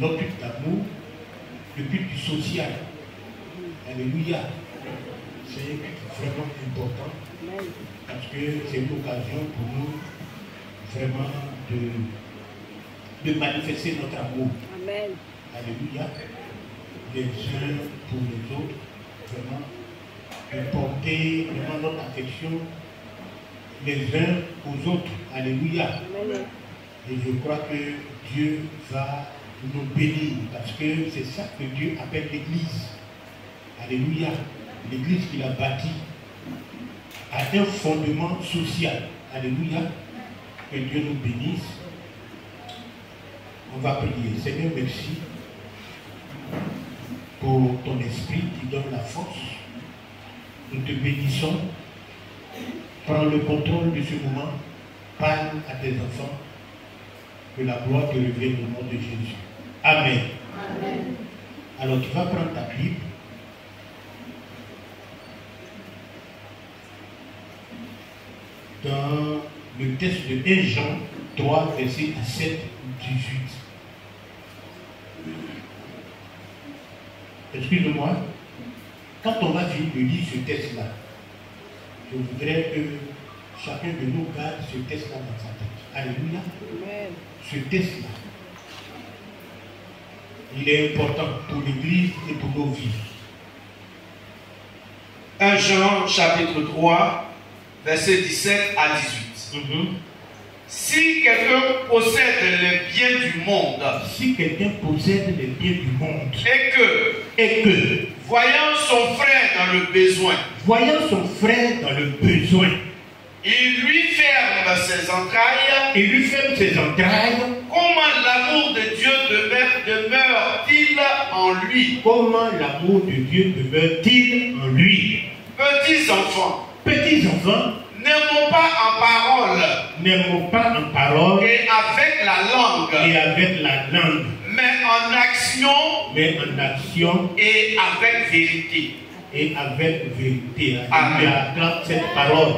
notre culte d'amour, le culte du social. Alléluia. C'est un culte vraiment important parce que c'est une occasion pour nous vraiment de manifester notre amour. Amen. Alléluia. Les uns pour les autres, vraiment, de porter vraiment notre affection les uns aux autres. Alléluia. Amen. Et je crois que Dieu va nous bénir parce que c'est ça que Dieu appelle l'Église. Alléluia. L'Église qu'il a bâtie a un fondement social. Alléluia. Que Dieu nous bénisse. On va prier. Seigneur, merci pour ton esprit qui donne la force. Nous te bénissons. Prends le contrôle de ce moment. Parle à tes enfants. Que la gloire te revienne au nom de Jésus. Amen. Amen. Alors tu vas prendre ta Bible. Dans le texte de 1 Jean 3, verset 17-18. Excusez-moi, quand on va finir de lire ce texte-là, je voudrais que chacun de nous garde ce texte-là dans sa tête. Alléluia. Amen. Ce texte-là, il est important pour l'Église et pour nos vies. 1 Jean chapitre 3, versets 17 à 18. Si quelqu'un possède les biens du monde, Si quelqu'un possède les biens du monde et que, voyant son frère dans le besoin, voyant son frère dans le besoin, il lui ferme ses entrailles, il lui ferme ses entrailles, comment l'amour de Dieu demeure-t-il en lui? comment l'amour de Dieu demeure-t-il en lui? Petits enfants, n'aimons pas en parole N'aimons pas en parole et avec la langue, et avec la langue, mais en action mais en action et avec vérité. et avec vérité. Amen. Alléluia. Acclame cette parole.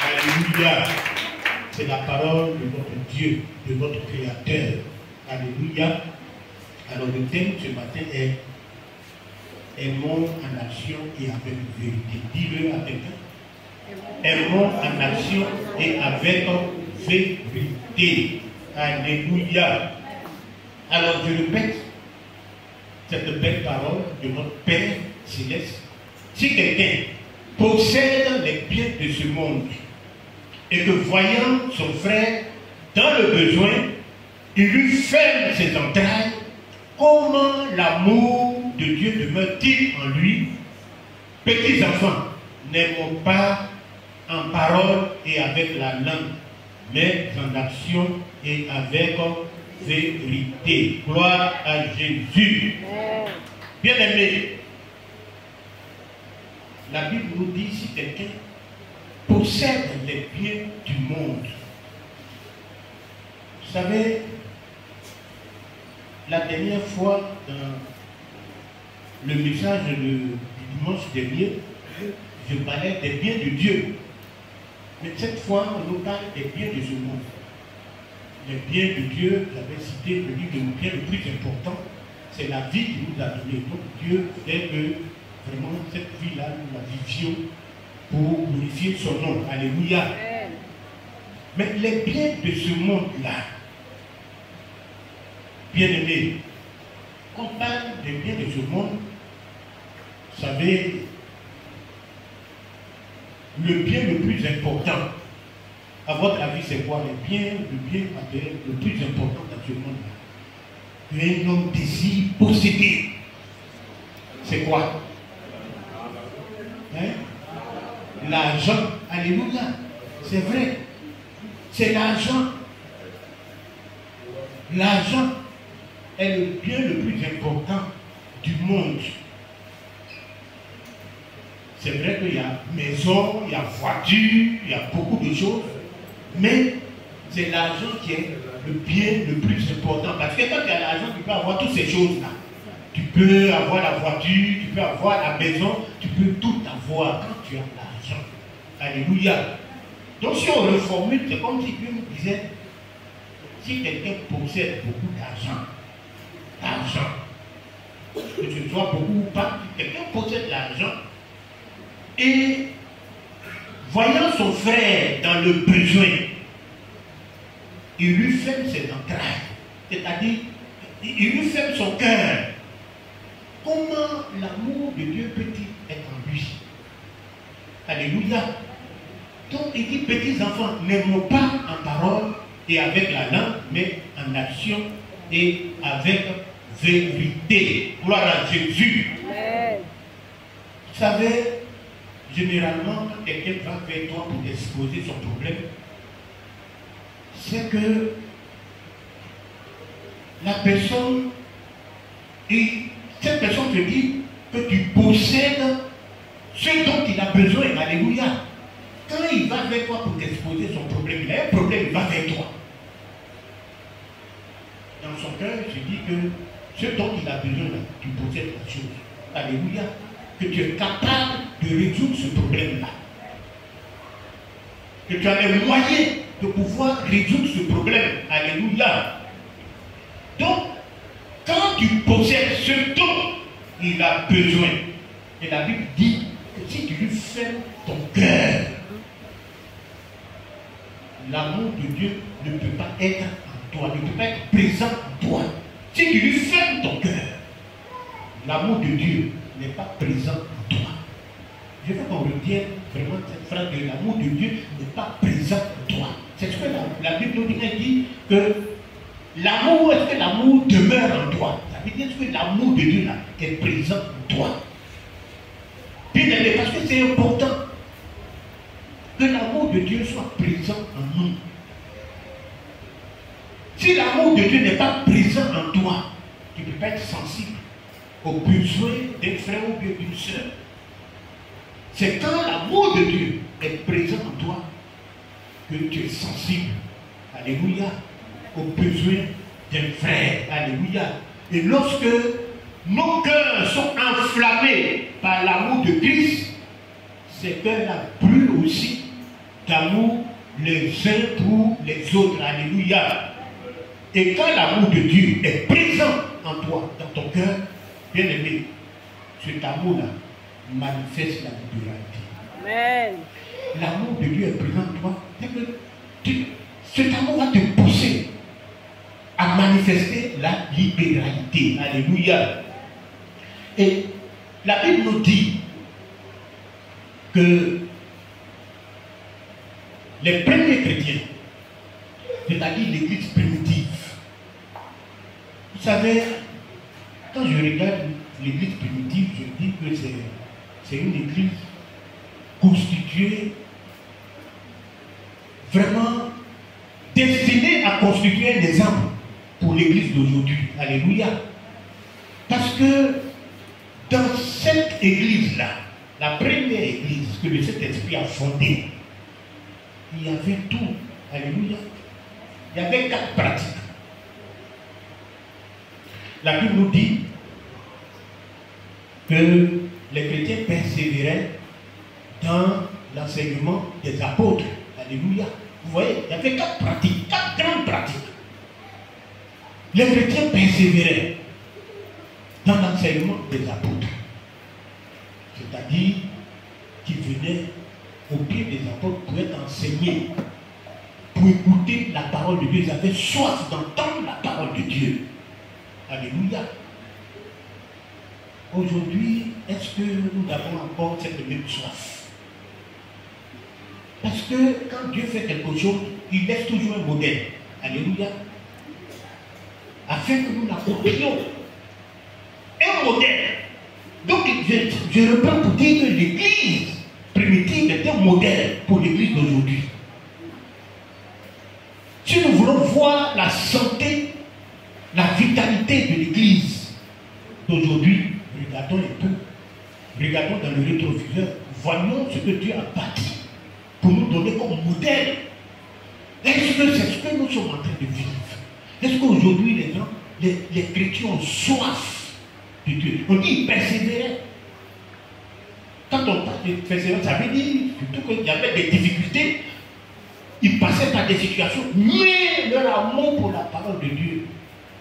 Alléluia. C'est la parole de notre Dieu, de notre Créateur. Alléluia. Alors le thème ce matin est aimons en action et avec vérité. Dis-le à quelqu'un. Aimons en action et avec vérité. Alléluia. Alors je répète cette belle parole de notre Père Céleste. Si quelqu'un possède les biens de ce monde et que voyant son frère dans le besoin, il lui ferme ses entrailles, comment l'amour de Dieu demeure-t-il en lui? Petits enfants, n'aimons pas en parole et avec la langue, mais en action et avec vérité. Gloire à Jésus. Bien-aimés, la Bible nous dit si quelqu'un possède les biens du monde. Vous savez, la dernière fois, dans le message du dimanche dernier, je parlais des biens de Dieu. Mais cette fois, on nous parle des biens de ce monde. Les biens de Dieu, j'avais cité le livre de nos biens le plus important, c'est la vie qu'il nous a donnée. Donc Dieu fait que vraiment cette vie-là, nous la vivions pour glorifier son nom. Alléluia. Mais les biens de ce monde-là, bien-aimés, quand on parle des biens de ce monde, vous savez, le bien le plus important, à votre avis, c'est quoi? Le bien matériel le plus important dans ce monde-là. Un homme désire posséder. C'est quoi? Hein? L'argent. Alléluia. C'est vrai. C'est l'argent. L'argent est le bien le plus important du monde. C'est vrai qu'il y a maison, il y a voiture, il y a beaucoup de choses, mais c'est l'argent qui est le bien le plus important. Parce que quand tu as l'argent, tu peux avoir toutes ces choses-là. Tu peux avoir la voiture, tu peux avoir la maison, tu peux tout avoir quand tu as l'argent. Alléluia. Donc si on reformule, c'est comme si Dieu nous disait, si quelqu'un possède beaucoup d'argent, que ce soit beaucoup ou pas, si quelqu'un possède l'argent, et voyant son frère dans le besoin, il lui ferme ses entrailles, c'est-à-dire, il lui ferme son cœur. Comment l'amour de Dieu peut-il être en lui? Alléluia. Donc il dit, petits enfants, n'aimons pas en parole et avec la langue, mais en action et avec vérité. Gloire à Jésus. Amen. Vous savez, généralement, quand quelqu'un va vers toi pour exposer son problème, c'est que la personne, et cette personne te dit que tu possèdes ce dont il a besoin. Alléluia. Quand il va vers toi pour t'exposer son problème, il a un problème, il va vers toi. Dans son cœur, il se dit que ce dont il a besoin, tu possèdes la chose. Alléluia. Que tu es capable de résoudre ce problème-là. Que tu as les moyens de pouvoir résoudre ce problème. Alléluia. Donc, quand tu possèdes ce dont il a besoin, et la Bible dit que si tu lui fermes ton cœur, l'amour de Dieu ne peut pas être en toi, ne peut pas être présent en toi. Si tu lui fermes ton cœur, l'amour de Dieu n'est pas présent en toi. Je veux qu'on retienne vraiment cette phrase que l'amour de Dieu n'est pas présent en toi. C'est ce que la Bible nous dit que l'amour, est-ce que l'amour demeure en toi? Ça veut dire que l'amour de Dieu là, est présent en toi. Bien aimé, parce que c'est important que l'amour de Dieu soit présent en nous. Si l'amour de Dieu n'est pas présent en toi, tu ne peux pas être sensible aux besoins d'un frère ou bien d'une soeur. C'est quand l'amour de Dieu est présent en toi que tu es sensible. Alléluia. Aux besoins d'un frère. Alléluia. Et lorsque nos cœurs sont enflammés par l'amour de Christ, ces cœurs-là brûlent aussi d'amour les uns pour les autres. Alléluia. Et quand l'amour de Dieu est présent en toi, dans ton cœur, bien aimé, cet amour-là manifeste la libéralité. Amen. L'amour de Dieu est présent en toi. Cet amour va te pousser à manifester la libéralité. Alléluia. Et la Bible nous dit que les premiers chrétiens, c'est-à-dire l'église primitive, vous savez, quand je regarde l'église primitive, je dis que c'est une église constituée, vraiment destinée à constituer un exemple pour l'église d'aujourd'hui. Alléluia. Parce que dans cette église-là, la première église que le Saint-Esprit a fondée, il y avait tout. Alléluia. Il y avait 4 pratiques. La Bible nous dit que les chrétiens persévéraient dans l'enseignement des apôtres. Alléluia. Vous voyez, il y avait 4 pratiques, 4 grandes pratiques. Les chrétiens persévéraient dans l'enseignement des apôtres. C'est-à-dire qu'ils venaient au pied des apôtres pour être enseignés, pour écouter la parole de Dieu. Ils avaient soif d'entendre la parole de Dieu. Alléluia. Aujourd'hui, est-ce que nous avons encore cette même soif? Parce que quand Dieu fait quelque chose, il laisse toujours un modèle. Alléluia. Afin que nous l'accomplissions. Un modèle. Donc, je reprends pour dire que l'église primitive est un modèle pour l'église d'aujourd'hui. Si nous voulons voir la santé, la vitalité de l'église d'aujourd'hui, regardons un peu, regardons dans le rétroviseur, voyons ce que Dieu a bâti pour nous donner comme modèle. Est-ce que c'est ce que nous sommes en train de vivre? Est-ce qu'aujourd'hui les gens, les chrétiens ont soif de Dieu? On dit persévérer. Quand on parle de persévérance, ça veut dire surtout qu'il y avait des difficultés. Ils passaient passaient par des situations, mais leur amour pour la parole de Dieu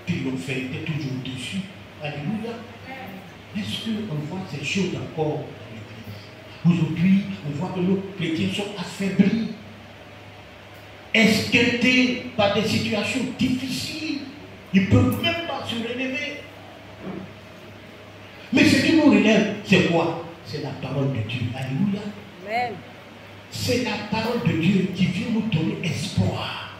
qu'ils l'ont fait était toujours dessus. Alléluia. Est-ce qu'on voit ces choses encore dans l'Église? Aujourd'hui, on voit que nos chrétiens sont affaiblis, esquintés par des situations difficiles. Ils ne peuvent même pas se relever. Mais ce qui nous relève, c'est quoi? C'est la parole de Dieu. Alléluia. Amen. C'est la parole de Dieu qui vient nous donner espoir,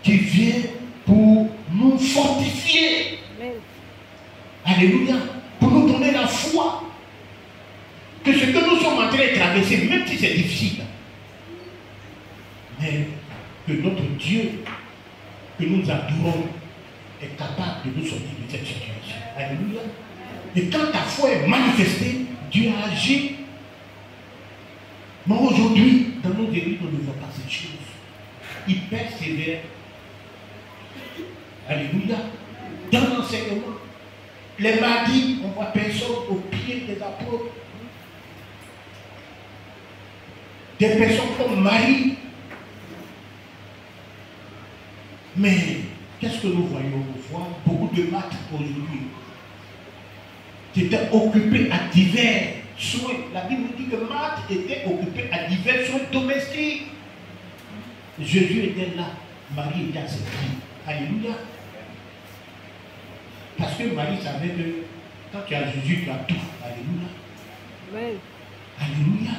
qui vient pour nous fortifier. Amen. Alléluia. Pour nous donner la foi que ce que nous sommes en train de traverser, même si c'est difficile, mais que notre Dieu, que nous adorons, est capable de nous sortir de cette situation. Alléluia. Et quand ta foi est manifestée, Dieu a agi. Mais aujourd'hui, dans nos églises, on ne voit pas cette chose. Il persévère. Alléluia. Dans l'enseignement. Les mardis, on ne voit personne au pied des apôtres. Des personnes comme Marie. Mais qu'est-ce que nous voyons? On voit beaucoup de maîtres aujourd'hui qui étaient occupés à divers soins. La Bible dit que Marthe était occupée à divers soins domestiques. Jésus était là, Marie était à ses pieds. Alléluia. Parce que Marie savait que quand tu as Jésus, tu as tout. Alléluia. Amen. Alléluia.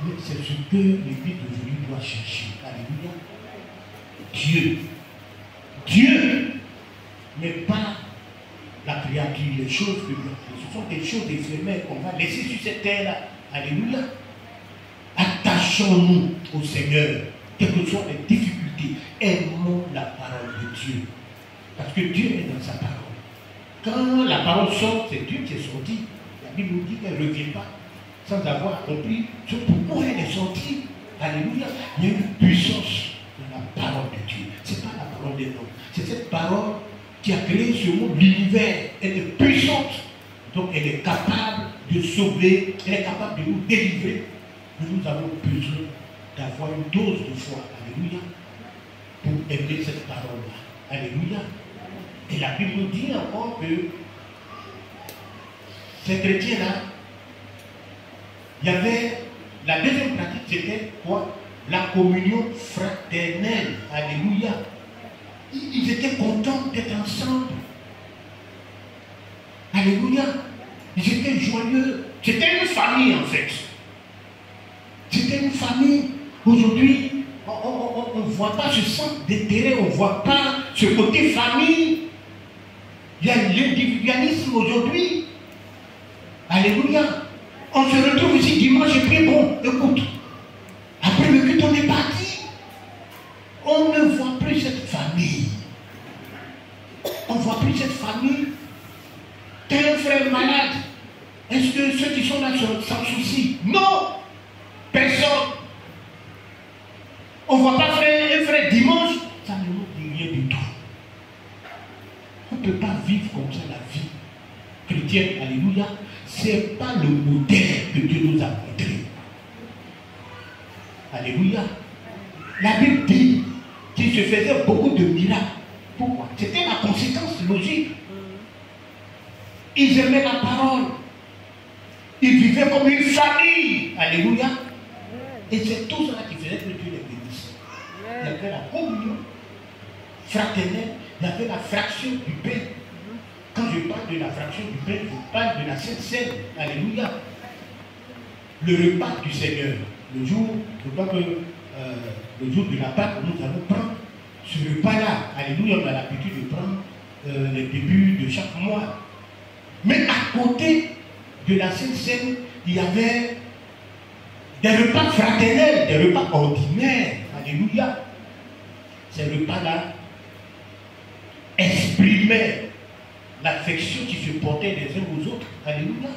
Mais c'est ce que l'Église d'aujourd'hui doit chercher. Alléluia. Dieu. Dieu, mais pas la créature, les choses que Dieu fait. Ce sont des choses éphémères qu'on va laisser sur cette terre-là. Alléluia. Attachons-nous au Seigneur, quelles que soient les difficultés. Aimons la parole de Dieu. Parce que Dieu est dans sa parole. Quand la parole sort, c'est Dieu qui est sorti. La Bible nous dit qu'elle ne revient pas sans avoir compris ce pourquoi elle est sortie. Alléluia. Il y a une puissance dans la parole de Dieu. Ce n'est pas la parole des hommes. C'est cette parole qui a créé ce monde, l'univers. Elle est puissante. Donc elle est capable de sauver, elle est capable de nous délivrer. Mais nous avons besoin d'avoir une dose de foi. Alléluia. Pour aimer cette parole-là. Alléluia. Et la Bible nous dit encore que ces chrétiens-là, il y avait la deuxième pratique, c'était quoi? La communion fraternelle. Alléluia. Ils étaient contents d'être ensemble. Alléluia. Ils étaient joyeux. C'était une famille en fait. C'était une famille. Aujourd'hui, on ne voit pas ce sens d'intérêt, on ne voit pas ce côté famille. Il y a l'individualisme aujourd'hui. Alléluia. On se retrouve ici dimanche et puis bon, écoute. Après le culte, on est parti. On ne voit plus cette famille. On ne voit plus cette famille. T'es un frère malade. Est-ce que ceux qui sont là s'en soucient? Non. Personne. On ne voit pas un frère dimanche. Ça ne nous dit rien du tout. On ne peut pas vivre comme ça la vie chrétienne. Alléluia. Ce n'est pas le modèle que Dieu nous a montré. Alléluia. La Bible dit qu'il se faisait beaucoup de miracles. Pourquoi? C'était la conséquence logique. Ils aimaient la parole. Ils vivaient comme une famille. Alléluia. Et c'est tout cela qui faisait que Dieu les bénisse. Il y avait la communion fraternelle, il y avait la fraction du pain. Quand je parle de la fraction du pain, je parle de la Sainte Seine. Alléluia. Le repas du Seigneur. Le jour, je crois que le jour de la Pâque, nous allons prendre ce repas-là. Alléluia, on a l'habitude de prendre les débuts de chaque mois. Mais à côté de la Sainte Seine, il y avait des repas fraternels, des repas ordinaires. Alléluia. Ces repas-là exprimaient l'affection qui se portait les uns aux autres. Alléluia.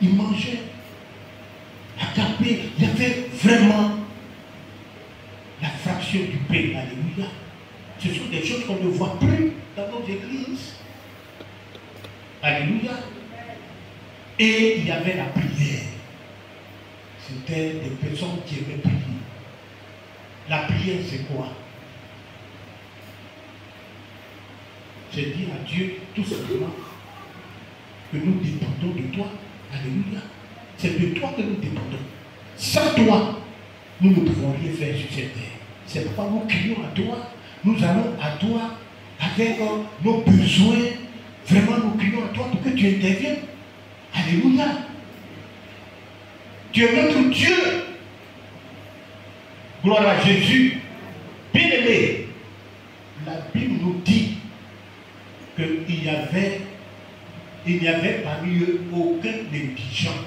Ils mangeaient. Agapé, il y avait vraiment la fraction du pain. Alléluia. Ce sont des choses qu'on ne voit plus dans nos églises. Alléluia. Et il y avait la prière. C'était des personnes qui aimaient prier. La prière, c'est quoi? C'est dire à Dieu tout simplement que nous dépendons de toi. Alléluia. C'est de toi que nous dépendons. Sans toi, nous ne pouvons rien faire sur cette terre. C'est pourquoi nous crions à toi. Nous allons à toi avec nos besoins. Vraiment, nous crions à toi pour que tu interviennes. Alléluia. Tu es notre Dieu. Gloire à Jésus. Bien-aimé, la Bible nous dit qu'il n'y avait parmi eux aucun négligent.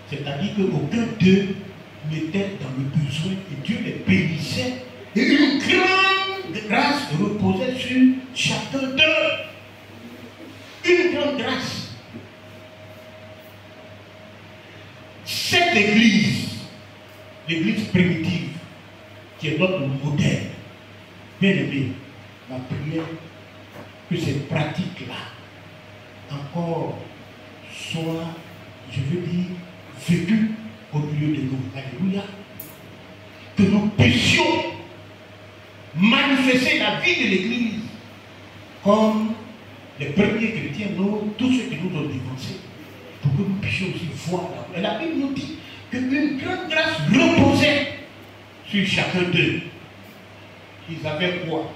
C'est-à-dire qu'aucun d'eux n'était dans le besoin et Dieu les bénissait. Et une grande grâce reposait sur chacun d'eux. Une grande grâce. Cette église, l'église primitive, qui est notre modèle, bien aimé, la prière, que ces pratiques-là encore soient, je veux dire, vécues au milieu de nous. Alléluia. Que nous puissions manifester la vie de l'Église comme les premiers chrétiens, nous, tous ceux qui nous ont dévancés, pour que nous puissions aussi voir la. Et la Bible nous dit qu'une grande grâce reposait sur chacun d'eux. Ils avaient quoi?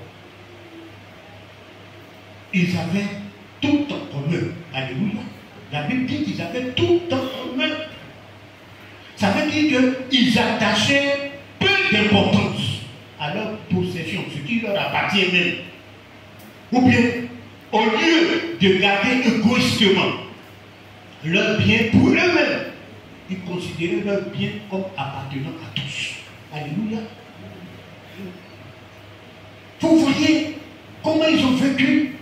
Ils avaient tout en commun. Alléluia. La Bible dit qu'ils avaient tout en commun. Ça veut dire qu'ils attachaient peu d'importance à leur possession, ce qui leur appartient même. Ou bien, au lieu de garder égoïstement leurs biens pour eux-mêmes, ils considéraient leurs biens comme appartenant à tous. Alléluia. Vous voyez comment ils ont vécu.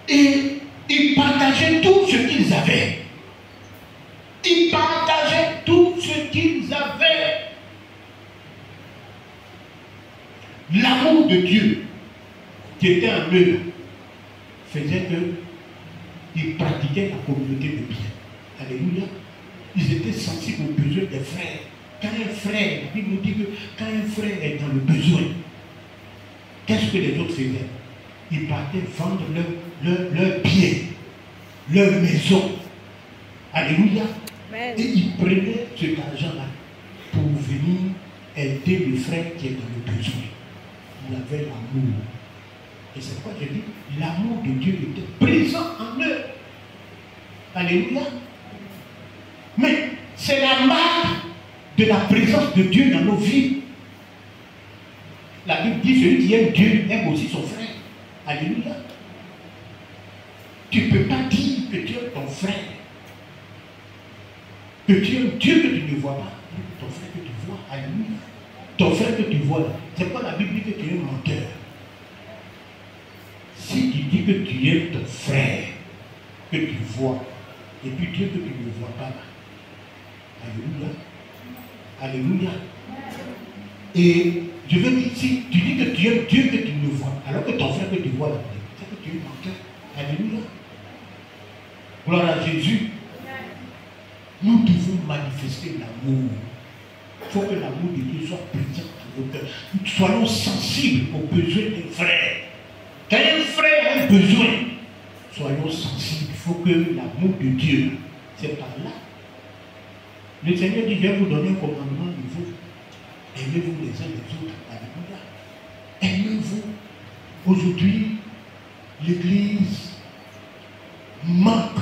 Et ils partageaient tout ce qu'ils avaient. Ils partageaient tout ce qu'ils avaient. L'amour de Dieu qui était en eux faisait qu'ils pratiquaient la communauté de biens. Alléluia. Ils étaient sensibles aux besoins des frères. Quand un frère, la Bible nous dit que quand un frère est dans le besoin, qu'est-ce que les autres faisaient? Ils partaient vendre leurs biens, leur maison. Alléluia. Amen. Et ils prenaient cet argent-là pour venir aider le frère qui est dans le besoin. Il avait l'amour. Et c'est pourquoi je dis, l'amour de Dieu était présent en eux. Alléluia. Mais c'est la marque de la présence de Dieu dans nos vies. La Bible dit, celui qui aime Dieu aime aussi son frère. Alléluia. Tu ne peux pas dire que tu aimes ton frère, que tu aimes Dieu que tu ne vois pas, ton frère que tu vois. Alléluia. Ton frère que tu vois, c'est pas la Bible dit que tu es un menteur. Si tu dis que tu aimes ton frère que tu vois, et puis Dieu que tu ne vois pas, alléluia. Alléluia. Et je veux dire, si tu dis que tu aimes Dieu que tu ne vois, alors que ton frère que tu vois, c'est que tu es menteur. Alléluia. Gloire à Jésus. Nous devons manifester l'amour. Il faut que l'amour de Dieu soit présent dans nos cœurs. Soyons sensibles aux besoins des frères. Quand un frère a un besoin, soyons sensibles. Il faut que l'amour de Dieu, c'est par là. Le Seigneur dit, je vais vous donner un commandement nouveau. Aimez-vous les uns les autres. Alléluia. Aimez-vous. Aujourd'hui, l'Église manque.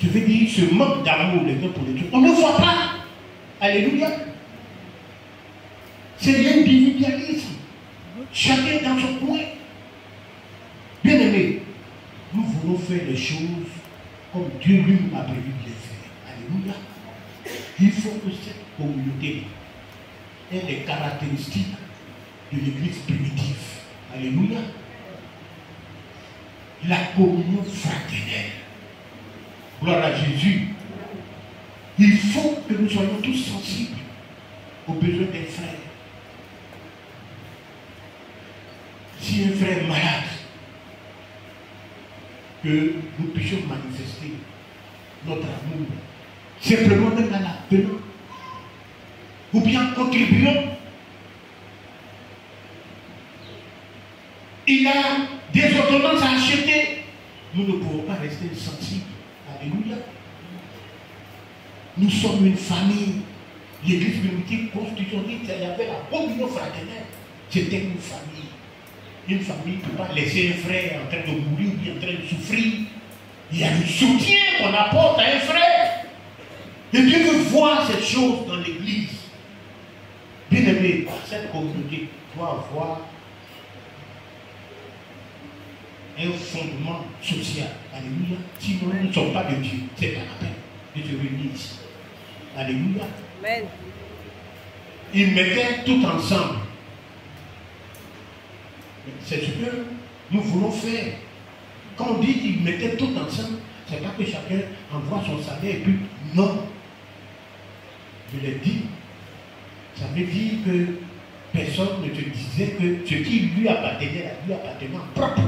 Je veux dire, ce manque d'amour les uns pour les autres. On ne voit pas. Alléluia. C'est l'individualisme. Chacun dans son coin. Bien aimé, nous voulons faire les choses comme Dieu lui a prévu de les faire. Alléluia. Il faut que cette communauté ait les caractéristiques de l'église primitive. Alléluia. La communion fraternelle. Gloire à Jésus. Il faut que nous soyons tous sensibles aux besoins des frères. Si un frère est malade, que nous puissions manifester notre amour, simplement même en l'appelant. ou bien contribuons. Il a des ordonnances à acheter. Nous ne pouvons pas rester sensibles. Alléluia. Nous sommes une famille. L'église primitive constitutionnelle, il y avait la communion fraternelle. C'était une famille. Une famille ne peut pas laisser un frère en train de mourir ou bien en train de souffrir. Il y a le soutien qu'on apporte à un frère. Et Dieu veut voir cette chose dans l'église. Bien aimé, cette communauté doit avoir un fondement social. Alléluia. Sinon, nous ne sommes pas de Dieu. C'est pas la peine de se réunir ici. Alléluia. Amen. Ils mettaient tout ensemble. C'est ce que nous voulons faire. Quand on dit qu'ils mettaient tout ensemble, c'est pas que chacun envoie son salaire et puis non. Je l'ai dit. Ça veut dire que personne ne te disait que ce qui lui appartenait à lui appartenait en propre.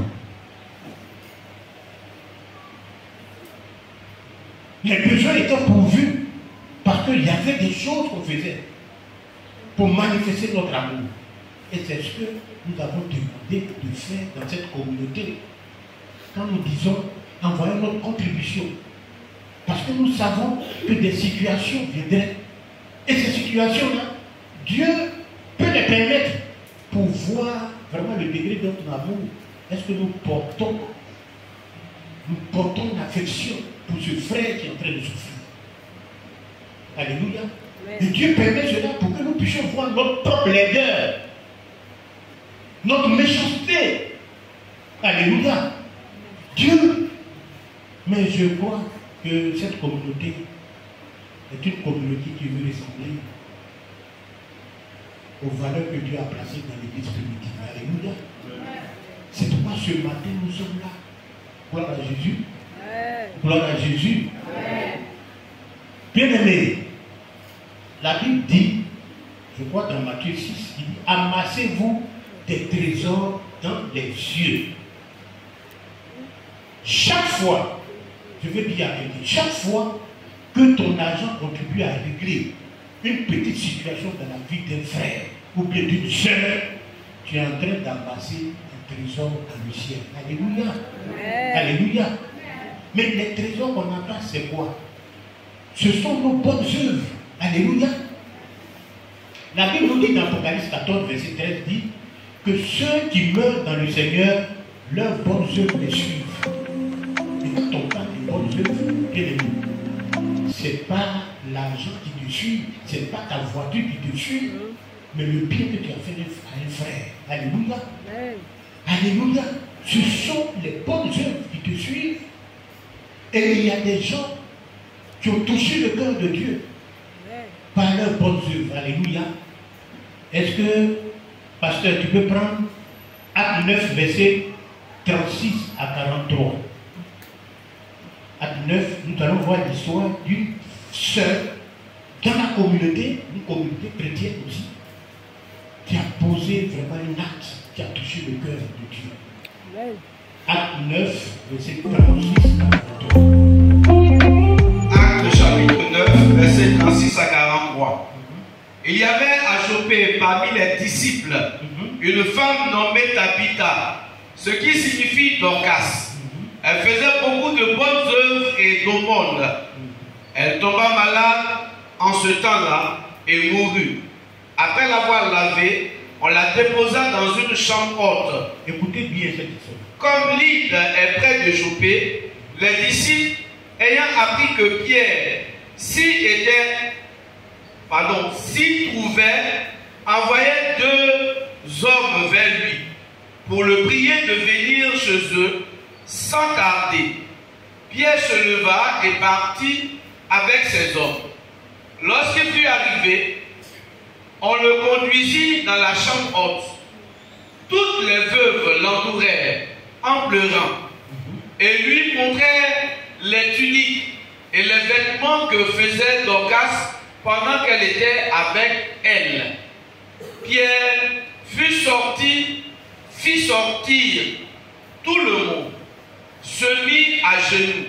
Les besoins étaient pourvus parce qu'il y avait des choses qu'on faisait pour manifester notre amour. Et c'est ce que nous avons demandé de faire dans cette communauté. Quand nous disons envoyer notre contribution. Parce que nous savons que des situations viendraient. Et ces situations-là, Dieu peut les permettre pour voir vraiment le degré de notre amour. Est-ce que nous portons une affection pour ce frère qui est en train de souffrir. Alléluia. Et Dieu permet cela pour que nous puissions voir notre propre laideur, notre méchanceté. Alléluia. Dieu. Mais je crois que cette communauté est une communauté qui veut ressembler aux valeurs que Dieu a placées dans l'église primitive. Alléluia. C'est pourquoi ce matin nous sommes là. Gloire à Jésus. Gloire à Jésus. Bien-aimés, la Bible dit, je crois dans Matthieu 6, il dit, amassez-vous des trésors dans les cieux. Chaque fois, je veux dire avec vous, chaque fois que ton argent contribue à régler une petite situation dans la vie d'un frère ou bien d'une sœur, tu es en train d'amasser un trésor dans le ciel. Alléluia. Alléluia. Mais les trésors qu'on amasse, c'est quoi? Ce sont nos bonnes œuvres. Alléluia. La Bible nous dit dans Apocalypse 14, verset 13, dit que ceux qui meurent dans le Seigneur, leurs bonnes œuvres les suivent. Et quand on parle des bonnes œuvres, bien aimé, ce n'est pas l'argent qui te suit, ce n'est pas ta voiture qui te suit, mais le bien que tu as fait à un frère. Alléluia. Alléluia. Ce sont les bonnes œuvres qui te suivent. Et il y a des gens qui ont touché le cœur de Dieu par leurs bonnes œuvres. Alléluia. Est-ce que, pasteur, tu peux prendre Acte 9, verset 36 à 43. Acte 9, nous allons voir l'histoire d'une sœur dans la communauté, une communauté chrétienne aussi, qui a posé vraiment un acte qui a touché le cœur de Dieu. Acte 9, verset 36 à 43. Acte chapitre 9, verset 36 à 43. Il y avait à Joppé parmi les disciples une femme nommée Tabitha, ce qui signifie Dorcas. Elle faisait beaucoup de bonnes œuvres et d'aumônes. Elle tomba malade en ce temps-là et mourut. Après l'avoir lavée, on la déposa dans une chambre haute. Écoutez bien cette histoire. Comme l'île est près de Joppé, les disciples, ayant appris que Pierre s'y trouvait, envoyaient 2 hommes vers lui pour le prier de venir chez eux sans tarder. Pierre se leva et partit avec ses hommes. Lorsqu'il fut arrivé, on le conduisit dans la chambre haute. Toutes les veuves l'entourèrent en pleurant et lui montrèrent les tuniques et les vêtements que faisait Dorcas pendant qu'elle était avec elle. Pierre fit sortir tout le monde, se mit à genoux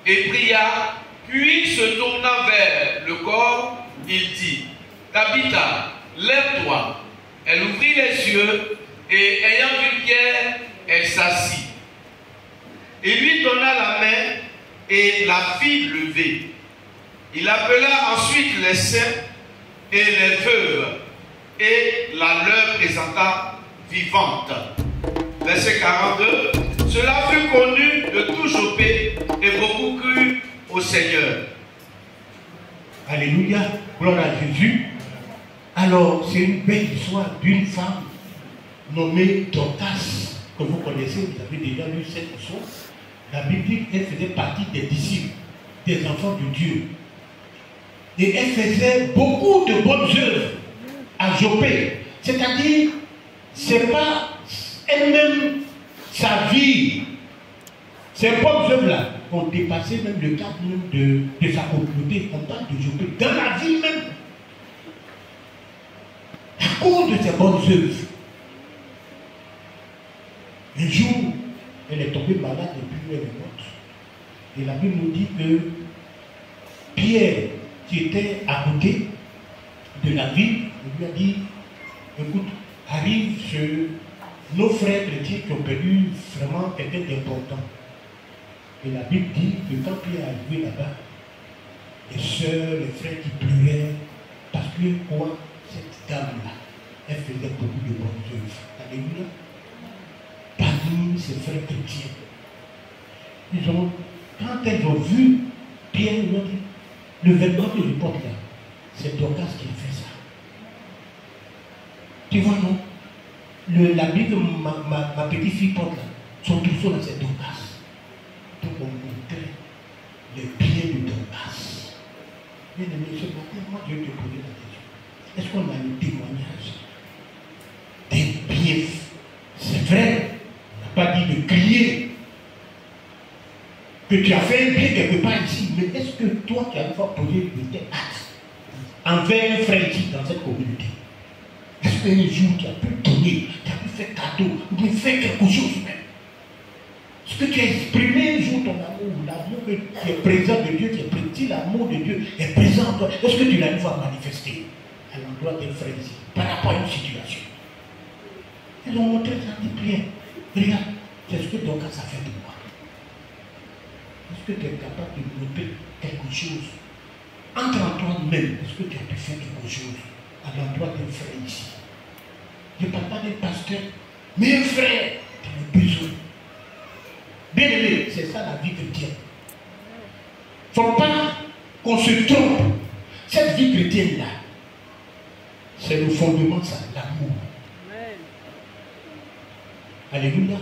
et pria, puis se tournant vers le corps, il dit: Tabitha, lève-toi. Elle ouvrit les yeux et ayant vu Pierre, elle s'assit. Il lui donna la main et la fit lever. Il appela ensuite les saints et les veuves et la leur présenta vivante. Verset 42. Cela fut connu de tout Joppé et beaucoup crurent au Seigneur. Alléluia, gloire à Jésus. Alors, c'est une belle histoire d'une femme nommée Dorcas, que vous connaissez, vous avez déjà lu cette histoire. La Bible dit qu'elle faisait partie des disciples, des enfants de Dieu. Et elle faisait beaucoup de bonnes œuvres à Joppé. C'est-à-dire, c'est pas elle-même, sa vie, ces bonnes œuvres-là ont dépassé même le cadre même de sa communauté. On parle de Joppé. Dans la vie même, à cause de ses bonnes œuvres, un jour, elle est tombée malade et puis elle est morte. Et la Bible nous dit que Pierre, qui était à côté de la ville, lui a dit, écoute, arrive nos frères chrétiens qui ont perdu vraiment quelqu'un d'important. Et la Bible dit que quand Pierre est arrivé là-bas, les sœurs, les frères qui pleuraient, parce que quoi, cette dame-là, elle faisait beaucoup de bonnes œuvres. Alléluia. Parmi ses frères chrétiens. Quand elles ont vu Pierre, ils ont dit, le vêtement que je porte là, c'est Dorcas qui a fait ça. Tu vois, non? L'habit que ma petite fille porte là, son trousseau là, c'est Dorcas. Donc on montrait les pieds de Dorcas. Bien aimé, ce matin, moi je vais te poser la question. Est-ce qu'on a le témoignage des bienfaits? C'est vrai, on n'a pas dit de crier que tu as fait un bien quelque part ici, mais est-ce que toi tu as une fois posé tes actes envers un frère ici dans cette communauté? Est-ce qu'un jour tu as pu donner, tu as pu faire cadeau, ou bien faire quelque chose même? Est-ce que tu as exprimé un jour ton amour, l'amour qui est présent de Dieu, qui est petit, l'amour de Dieu est présent en toi? Est-ce que tu l'as une fois manifesté à l'endroit d'un frère ici, par rapport à une situation? Ils ont montré ça, dit bien. Regarde, c'est ce que Dorcas a fait de moi. Est-ce que tu es capable de montrer quelque chose? Entre en toi-même, est-ce que tu as pu faire quelque chose à l'endroit d'un frère ici? Je ne parle pas d'un pasteur, mais un frère qui a besoin. Bien aimé, c'est ça la vie chrétienne. Il ne faut pas qu'on se trompe. Cette vie chrétienne-là, c'est le fondement, ça, l'amour. Alléluia.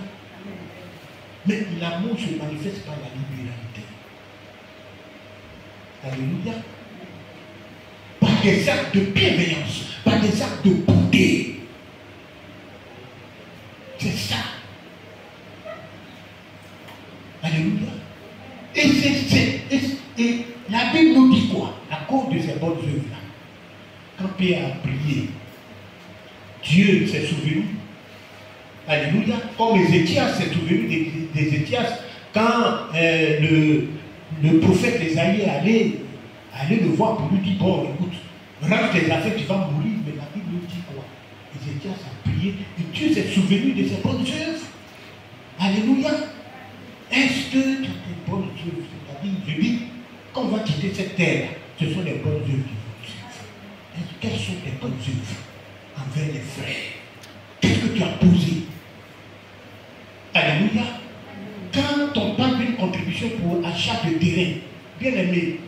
Mais l'amour se manifeste par la libéralité. Alléluia. Par des actes de bienveillance, par des actes de bonté. C'est ça. Alléluia. Et la Bible nous dit quoi? À cause de ces bonnes œuvres-là. Quand Pierre a prié, Dieu s'est souvenu. Alléluia. Comme Ézéchias s'est souvenu des Ézéchias, quand le prophète Esaïe allait le voir pour lui dire, bon, écoute, range tes affaires, tu vas mourir. Mais la Bible nous dit quoi? Ézéchias a prié et Dieu s'est souvenu de ses bonnes œuvres. Alléluia. Est-ce que tu as des bonnes œuvres? C'est-à-dire, je dis, quand on va quitter cette terre, ce sont les bonnes œuvres qui vont suivre. Quelles sont tes bonnes œuvres envers les frères? Qu'est-ce que tu as posé? Alléluia. Quand on parle d'une contribution pour achat de terrain, bien aimé,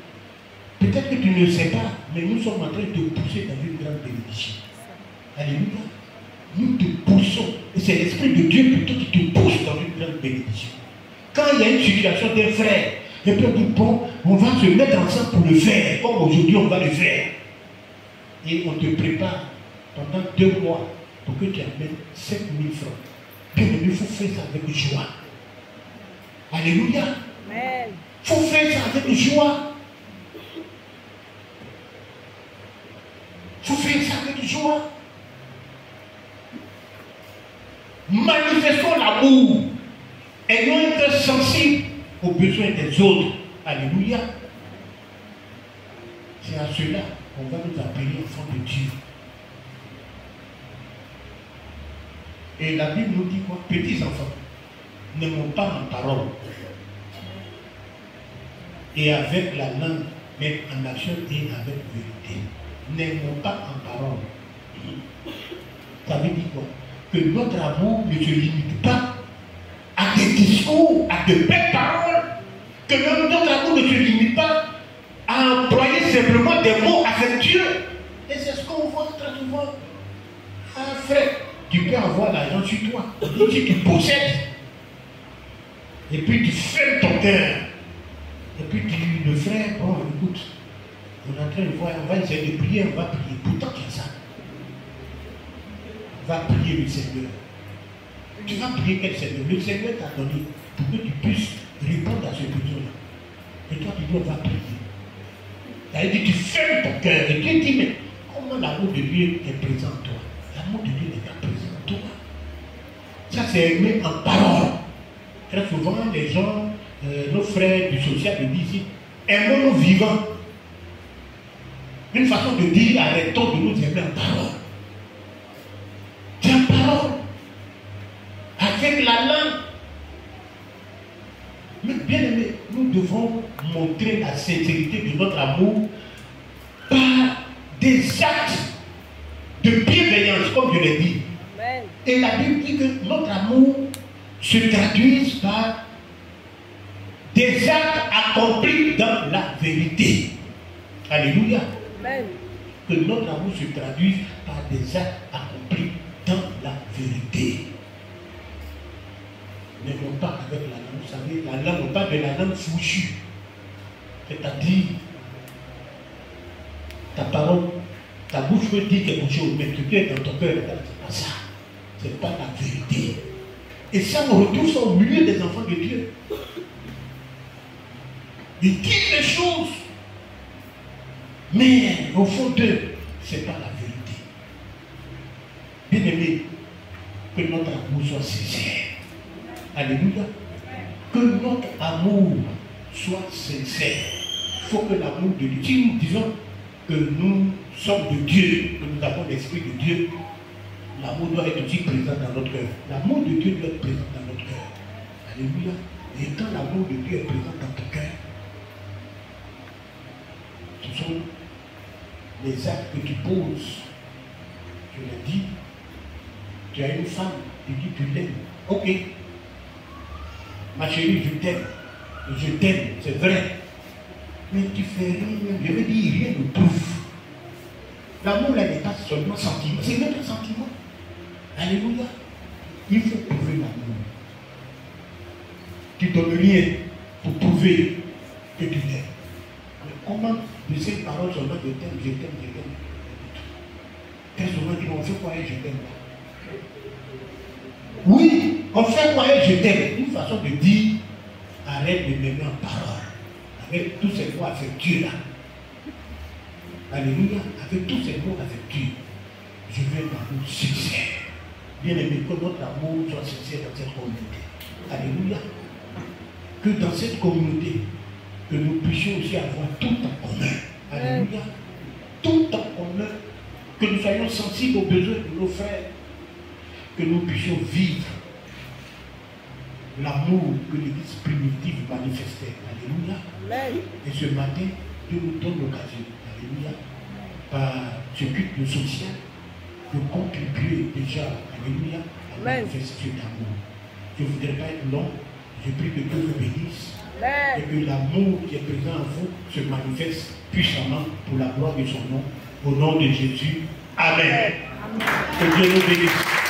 peut-être que tu ne sais pas, mais nous sommes en train de pousser dans une grande bénédiction. Alléluia. Nous te poussons. Et c'est l'Esprit de Dieu plutôt qui te pousse dans une grande bénédiction. Quand il y a une situation d'un frère, et puis on dit, bon, on va se mettre ensemble pour le faire, comme aujourd'hui on va le faire. Et on te prépare pendant 2 mois pour que tu amènes 7 000 francs. Bien aimé, il faut faire ça avec joie. Alléluia. Il faut faire ça avec joie. Il faut faire ça avec joie. Manifestons l'amour. Ayons un cœur sensible aux besoins des autres. Alléluia. C'est à cela qu'on va nous appeler enfants de Dieu. Et la Bible nous dit quoi? Petits enfants, n'aimons pas en parole et avec la langue, mais en action et avec vérité. N'aimons pas en parole. Ça veut dire quoi? Que notre amour ne se limite pas à des discours, à de belles paroles. Que notre amour ne se limite pas à employer simplement des mots affectueux. Et c'est ce qu'on voit très souvent. Ah frère, tu peux avoir l'argent sur toi. Si tu possèdes, et puis tu fermes ton cœur. Et puis tu dis, le frère, bon écoute, on est en train de voir, on va essayer de prier, on va prier. Pourtant tu as ça. Va prier le Seigneur. Tu vas prier quel Seigneur? Le Seigneur t'a donné pour que tu puisses répondre à ce besoin-là. Et toi, tu dis, on va prier. C'est-à-dire que tu fermes ton cœur et tu dis, mais comment l'amour de Dieu est présent en toi? L'amour de Dieu n'est pas présent en toi. Ça, c'est aimé en parole. Très souvent, les gens, nos frères du social me disent, aimons-nous vivants. Une façon de dire, arrêtons de nous aimer en parole. C'est en parole. Avec la langue. Mais bien aimé, nous devons montrer la sincérité de notre amour par des actes de bienveillance, comme je l'ai dit. Amen. Et la Bible dit que notre amour se traduise par des actes accomplis dans la vérité. Alléluia. Amen. Que notre amour se traduise par des actes accomplis dans la vérité. N'aimons pas avec la langue, vous savez, la langue, on parle de la langue fourchue. C'est-à-dire, ta parole, ta bouche peut dire quelque chose, mais tu es dans ton cœur, c'est pas ça. C'est pas la vérité. Et ça, on retrouve ça au milieu des enfants de Dieu. Ils disent les choses, mais au fond d'eux, c'est pas la vérité. Bien aimé, que notre amour soit sincère. Alléluia. Que notre amour soit sincère. Il faut que l'amour de Dieu, si nous disons que nous sommes de Dieu, que nous avons l'Esprit de Dieu, l'amour doit être aussi présent dans notre cœur. L'amour de Dieu doit être présent dans notre cœur. Alléluia. Et quand l'amour de Dieu est présent dans ton cœur, ce sont les actes que tu poses. Je l'ai dit, tu as une femme, tu dis tu l'aimes. Ok. Ma chérie, je t'aime, c'est vrai. Mais tu fais rien, je veux dire, rien ne prouve. L'amour là n'est pas seulement sentiment, c'est notre sentiment. Alléluia. Il faut prouver l'amour. Tu donnes rien pour prouver que tu l'aimes. Mais comment de ces paroles seulement je t'aime, je t'aime, je t'aime. Très souvent, on fait quoi et je t'aime pas. Oui, on fait quoi et je t'aime. Une façon de dire, arrête de m'aimer en parole. Avec tous ces mots affectueux là. Alléluia. Avec tous ces mots affectueux. Je veux un amour sincère. Bien aimé, que notre amour soit sincère dans cette communauté. Alléluia. Que dans cette communauté, que nous puissions aussi avoir tout en commun. Alléluia. Tout en commun. Que nous soyons sensibles aux besoins de nos frères. Que nous puissions vivre l'amour que l'Église primitive manifestait. Alléluia. Amen. Et ce matin, Dieu nous donne l'occasion, alléluia, par ce culte social, de contribuer déjà, alléluia, à manifester cet amour. Je ne voudrais pas être long, je prie que Dieu vous bénisse. Amen. Et que l'amour qui est présent en vous se manifeste puissamment pour la gloire de son nom. Au nom de Jésus. Amen. Amen. Que Dieu nous bénisse.